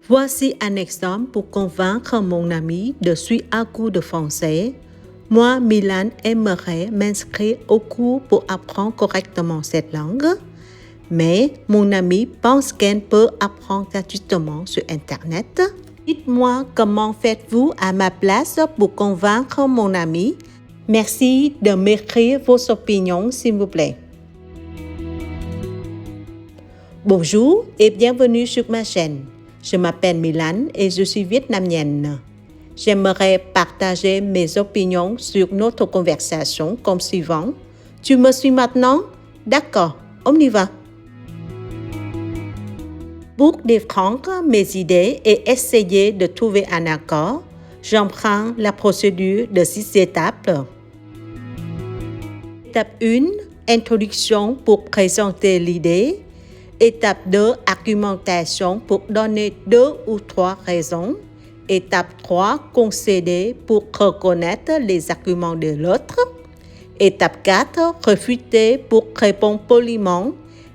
Voici un exemple pour convaincre mon ami de suivre un cours de français. Moi, Milan, aimerais m'inscrire au cours pour apprendre correctement cette langue. Mais mon ami pense qu'elle peut apprendre gratuitement sur Internet. Dites-moi comment faites-vous à ma place pour convaincre mon ami. Merci de m'écrire vos opinions, s'il vous plaît. Bonjour et bienvenue sur ma chaîne. Je m'appelle Milan et je suis vietnamienne. J'aimerais partager mes opinions sur notre conversation comme suivant. Tu me suis maintenant? D'accord, on y va. Pour défendre mes idées et essayer de trouver un accord, j'emprunte la procédure de 6 étapes. Étape 1, introduction pour présenter l'idée. Étape 2, argumentation pour donner 2 ou 3 raisons. Étape 3, concéder pour reconnaître les arguments de l'autre. Étape 4, réfuter pour répondre poliment.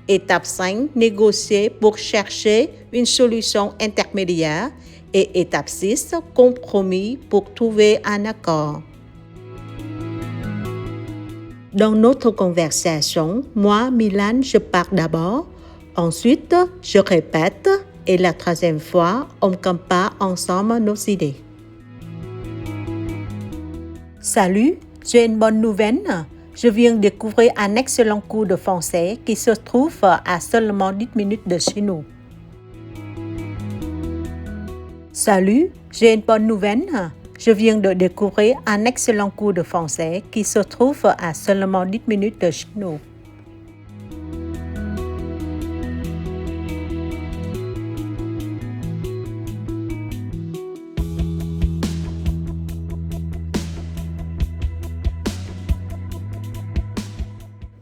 Étape 5, négocier pour chercher une solution intermédiaire. Et étape 6, compromis pour trouver un accord. Dans notre conversation, moi, Milan, je parle d'abord. Ensuite, je répète et la troisième fois, on compare ensemble nos idées. Salut, j'ai une bonne nouvelle. Je viens de découvrir un excellent cours de français qui se trouve à seulement 10 minutes de chez nous. Salut, j'ai une bonne nouvelle. Je viens de découvrir un excellent cours de français qui se trouve à seulement 10 minutes de chez nous.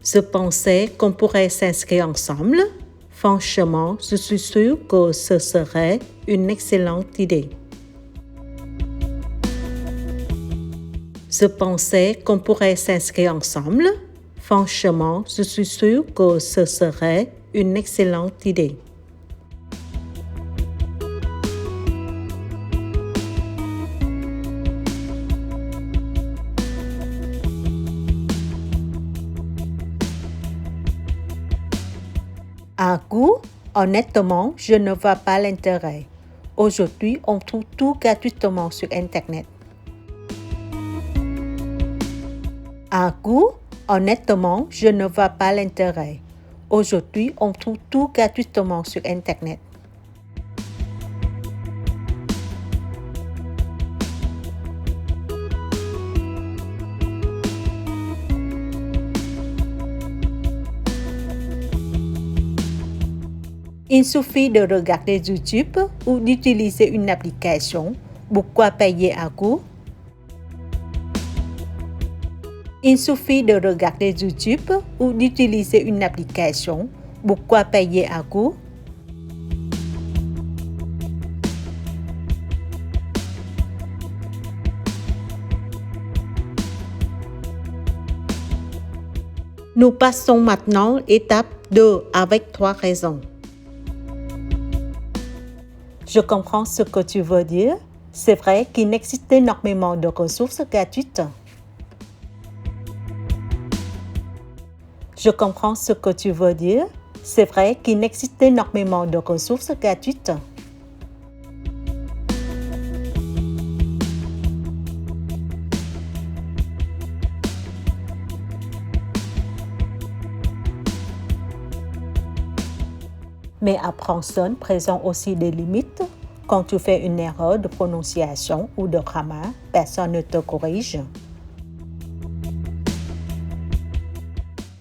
Je pensais qu'on pourrait s'inscrire ensemble. Franchement, je suis sûre que ce serait une excellente idée. Je pensais qu'on pourrait s'inscrire ensemble. Franchement, je suis sûre que ce serait une excellente idée. Un coup, honnêtement, je ne vois pas l'intérêt. Aujourd'hui, on trouve tout gratuitement sur Internet. Un coup, honnêtement, je ne vois pas l'intérêt. Aujourd'hui, on trouve tout gratuitement sur Internet. Il suffit de regarder YouTube ou d'utiliser une application. Pourquoi payer un cours? Il suffit de regarder YouTube ou d'utiliser une application. Pourquoi payer un cours? Nous passons maintenant à l'étape 2 avec 3 raisons. Je comprends ce que tu veux dire. C'est vrai qu'il n'existe énormément de ressources gratuites. Je comprends ce que tu veux dire. C'est vrai qu'il n'existe énormément de ressources gratuites. Mais à Princeton présente aussi des limites. Quand tu fais une erreur de prononciation ou de grammaire, personne ne te corrige.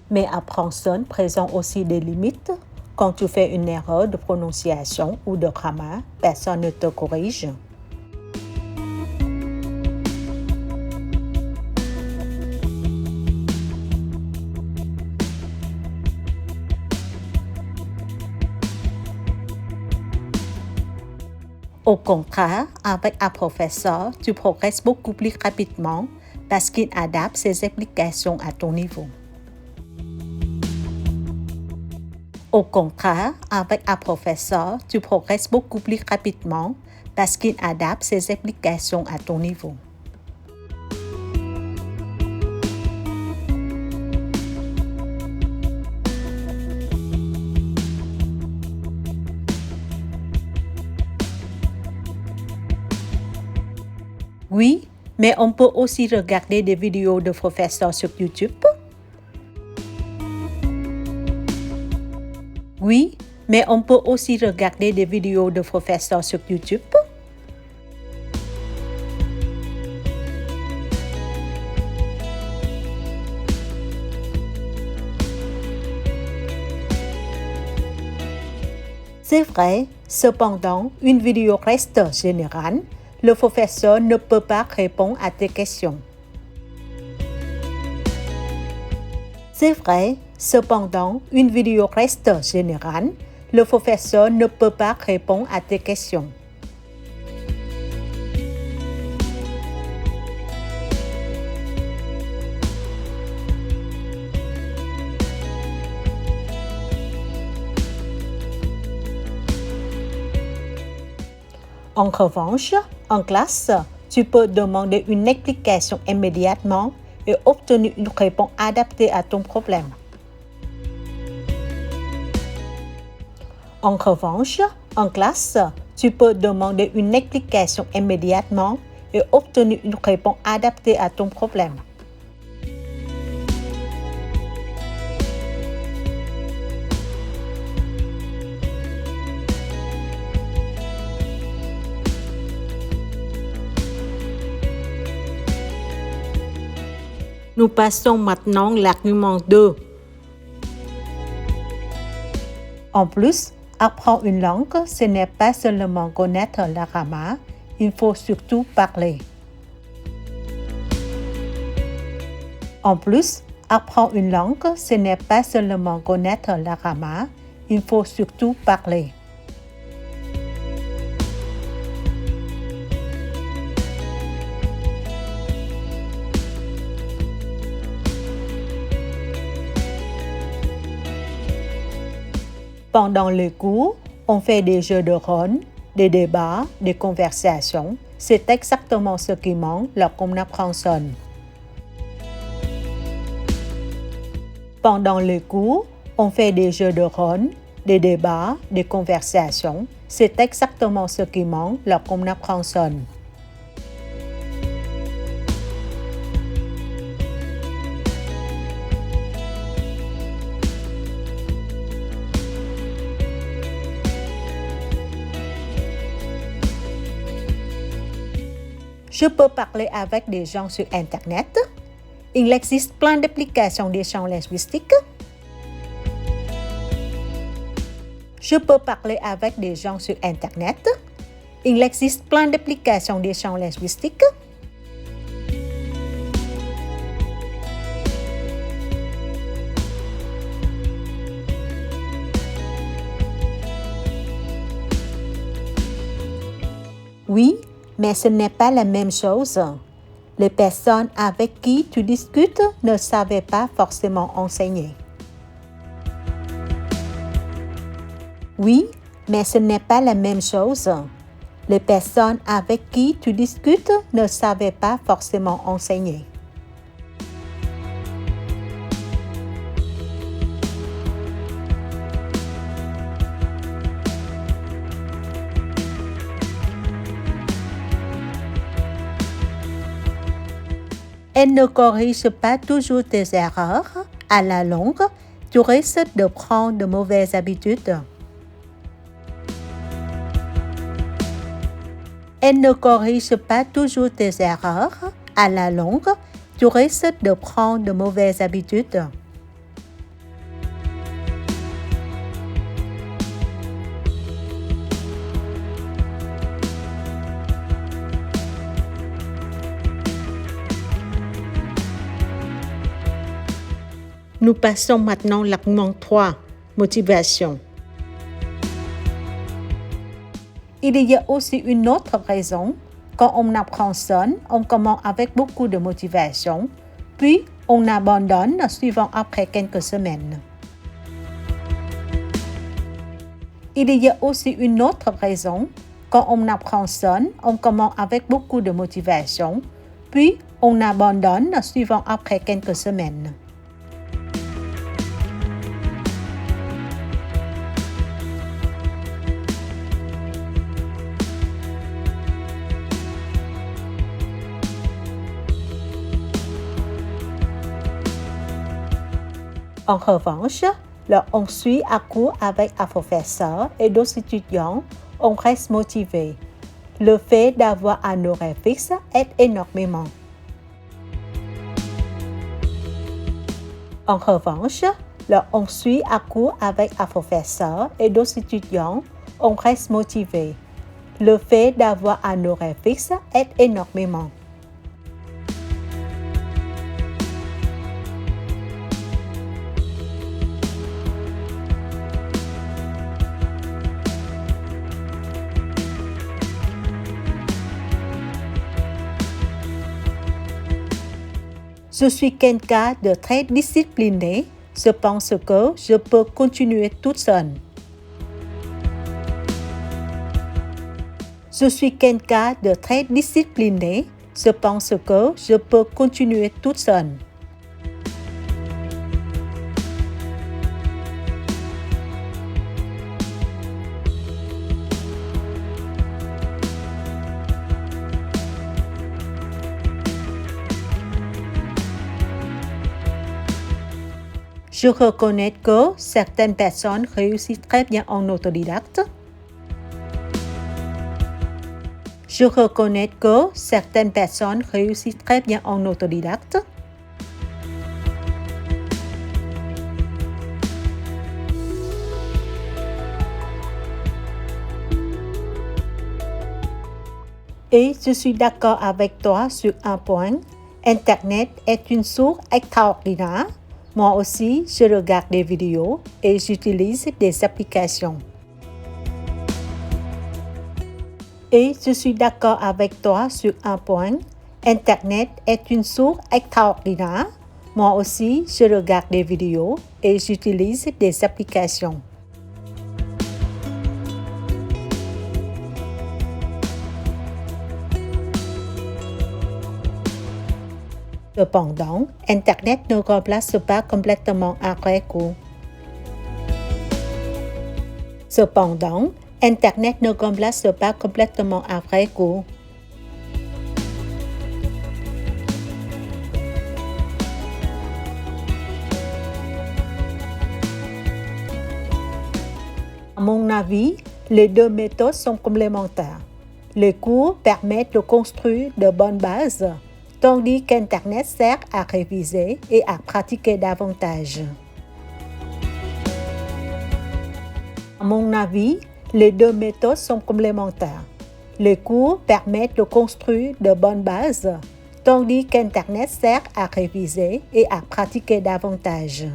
Mais à Princeton présente aussi des limites. Quand tu fais une erreur de prononciation ou de grammaire, personne ne te corrige. Au contraire, avec un professeur, tu progresses beaucoup plus rapidement parce qu'il adapte ses explications à ton niveau. Au contraire, avec un professeur, tu progresses beaucoup plus rapidement parce qu'il adapte ses applications à ton niveau. Oui, mais on peut aussi regarder des vidéos de professeurs sur YouTube. Oui, mais on peut aussi regarder des vidéos de professeurs sur YouTube. C'est vrai, cependant, une vidéo reste générale. Le professeur ne peut pas répondre à tes questions. C'est vrai, cependant, une vidéo reste générale. Le professeur ne peut pas répondre à tes questions. En revanche, en classe, tu peux demander une explication immédiatement et obtenir une réponse adaptée à ton problème. En revanche, en classe, tu peux demander une explication immédiatement et obtenir une réponse adaptée à ton problème. Nous passons maintenant à l'argument 2. En plus, apprendre une langue, ce n'est pas seulement connaître la grammaire, il faut surtout parler. En plus, apprendre une langue, ce n'est pas seulement connaître la grammaire, il faut surtout parler. Pendant le cours, on fait des jeux de rôle, des débats, des conversations. C'est exactement ce qui manque lorsqu'on apprend seul. Pendant le cours, on fait des jeux de rôle, des débats, des conversations. C'est exactement ce qui manque lorsqu'on apprend seul. Je peux parler avec des gens sur Internet. Il existe plein d'applications d'échange linguistique. Je peux parler avec des gens sur Internet. Il existe plein d'applications d'échange linguistique. Oui, mais ce n'est pas la même chose. Les personnes avec qui tu discutes ne savaient pas forcément enseigner. Oui, mais ce n'est pas la même chose. Les personnes avec qui tu discutes ne savaient pas forcément enseigner. Elle ne corrige pas toujours tes erreurs. À la longue, tu risques de prendre de mauvaises habitudes. Elle ne corrige pas toujours tes erreurs. À la longue, tu risques de prendre de mauvaises habitudes. Nous passons maintenant à l'argument 3, motivation. Il y a aussi une autre raison. Quand on apprend seul, on commence avec beaucoup de motivation, puis on abandonne suivant après quelques semaines. Il y a aussi une autre raison. Quand on apprend seul, on commence avec beaucoup de motivation, puis on abandonne suivant après quelques semaines. En revanche, lorsqu'on suit à cours avec un professeur et d'autres étudiants, on reste motivé. Le fait d'avoir un horaire fixe aide énormément. En revanche, lorsqu'on suit à cours avec un professeur et d'autres étudiants, on reste motivé. Le fait d'avoir un horaire fixe aide énormément. Je suis quelqu'un de très discipliné. Je pense que je peux continuer toute seule. Je suis quelqu'un de très discipliné. Je pense que je peux continuer toute seule. Je reconnais que certaines personnes réussissent très bien en autodidacte. Je reconnais que certaines personnes réussissent très bien en autodidacte. Et je suis d'accord avec toi sur un point. Internet est une source extraordinaire. Moi aussi, je regarde des vidéos et j'utilise des applications. Et je suis d'accord avec toi sur un point. Internet est une source extraordinaire. Moi aussi, je regarde des vidéos et j'utilise des applications. Cependant, Internet ne remplace pas complètement un vrai cours. Cependant, Internet ne remplace pas complètement un vrai cours. À mon avis, les deux méthodes sont complémentaires. Les cours permettent de construire de bonnes bases, tandis qu'Internet sert à réviser et à pratiquer davantage. À mon avis, les deux méthodes sont complémentaires. Les cours permettent de construire de bonnes bases, tandis qu'Internet sert à réviser et à pratiquer davantage.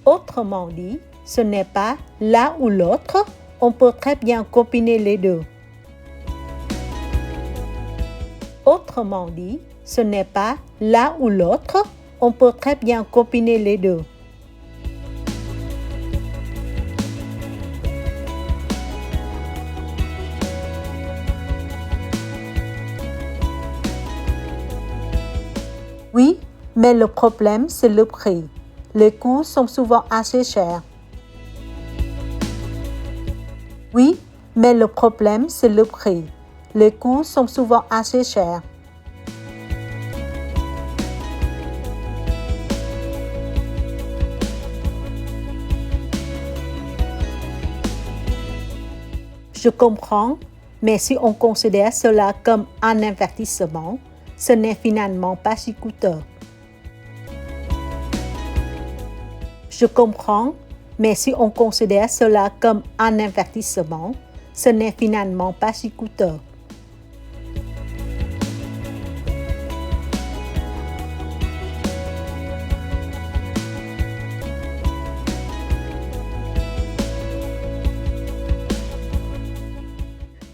Autrement dit, ce n'est pas l'un ou l'autre, on peut très bien combiner les deux. Autrement dit, ce n'est pas l'un ou l'autre, on peut très bien combiner les deux. Oui, mais le problème, c'est le prix. Les coûts sont souvent assez chers. Oui, mais le problème, c'est le prix. Les coûts sont souvent assez chers. Je comprends, mais si on considère cela comme un investissement, ce n'est finalement pas si coûteux. Je comprends, mais si on considère cela comme un investissement, ce n'est finalement pas si coûteux.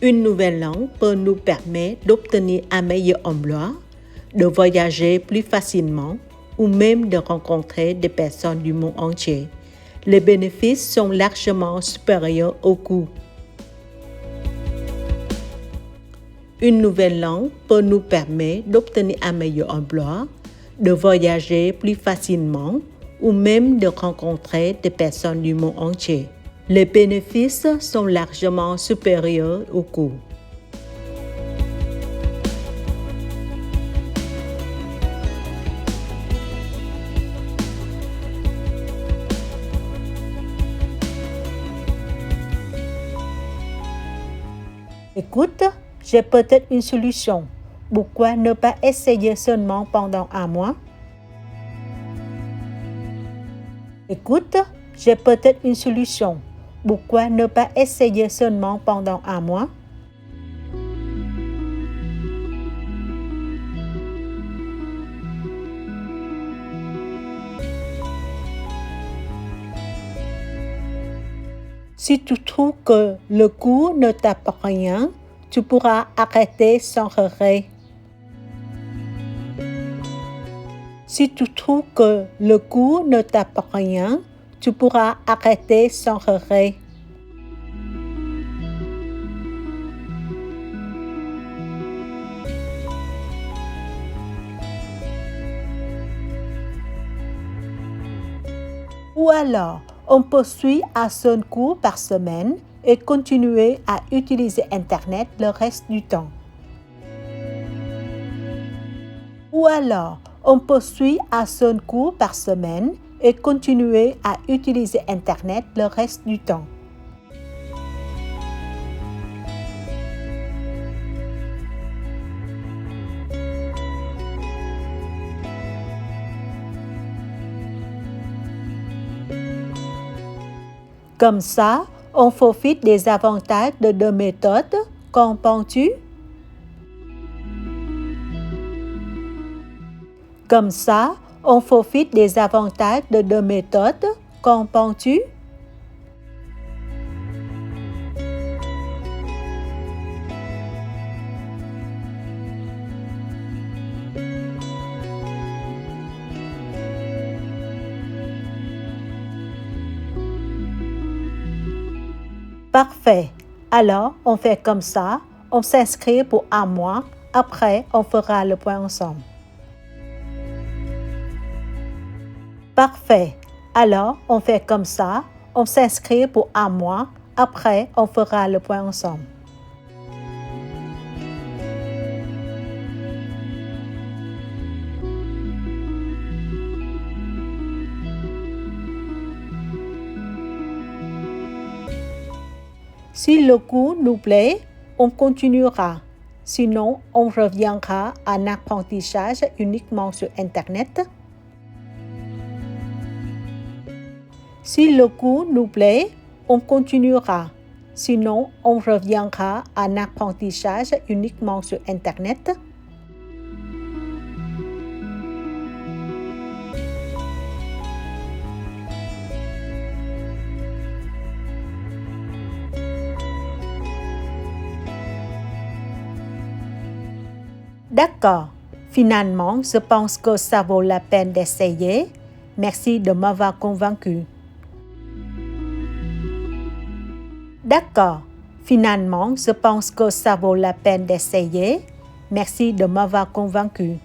Une nouvelle langue peut nous permettre d'obtenir un meilleur emploi, de voyager plus facilement ou même de rencontrer des personnes du monde entier. Les bénéfices sont largement supérieurs aux coûts. Une nouvelle langue peut nous permettre d'obtenir un meilleur emploi, de voyager plus facilement ou même de rencontrer des personnes du monde entier. Les bénéfices sont largement supérieurs aux coûts. Écoute, j'ai peut-être une solution. Pourquoi ne pas essayer seulement pendant un mois? Écoute, j'ai peut-être une solution. Pourquoi ne pas essayer seulement pendant un mois? Si tu trouves que le cours ne t'apporte rien, tu pourras arrêter sans regret. Si tu trouves que le cours ne t'apporte rien, tu pourras arrêter sans regret. Ou alors, on peut suivre un seul cours par semaine et continuer à utiliser Internet le reste du temps. Ou alors, on peut suivre un seul cours par semaine et continuer à utiliser Internet le reste du temps. Comme ça, on profite des avantages de deux méthodes. Qu'en penses-tu? Comme ça, on profite des avantages de deux méthodes. Qu'en penses-tu? Parfait. Alors, on fait comme ça. On s'inscrit pour un mois. Après, on fera le point ensemble. Parfait. Alors, on fait comme ça. On s'inscrit pour un mois. Après, on fera le point ensemble. Si le cours nous plaît, on continuera. Sinon, on reviendra à un apprentissage uniquement sur Internet. Si le cours nous plaît, on continuera. Sinon, on reviendra à un apprentissage uniquement sur Internet. D'accord. Finalement, je pense que ça vaut la peine d'essayer. Merci de m'avoir convaincu. D'accord. Finalement, je pense que ça vaut la peine d'essayer. Merci de m'avoir convaincu.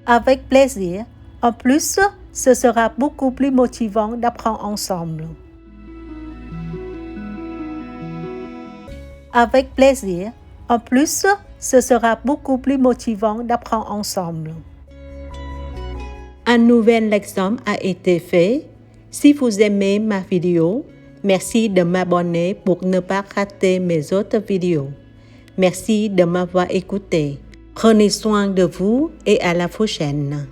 Avec plaisir. En plus, ce sera beaucoup plus motivant d'apprendre ensemble. Avec plaisir. En plus, ce sera beaucoup plus motivant d'apprendre ensemble. Un nouvel exemple a été fait. Si vous aimez ma vidéo, merci de m'abonner pour ne pas rater mes autres vidéos. Merci de m'avoir écouté. Prenez soin de vous et à la prochaine.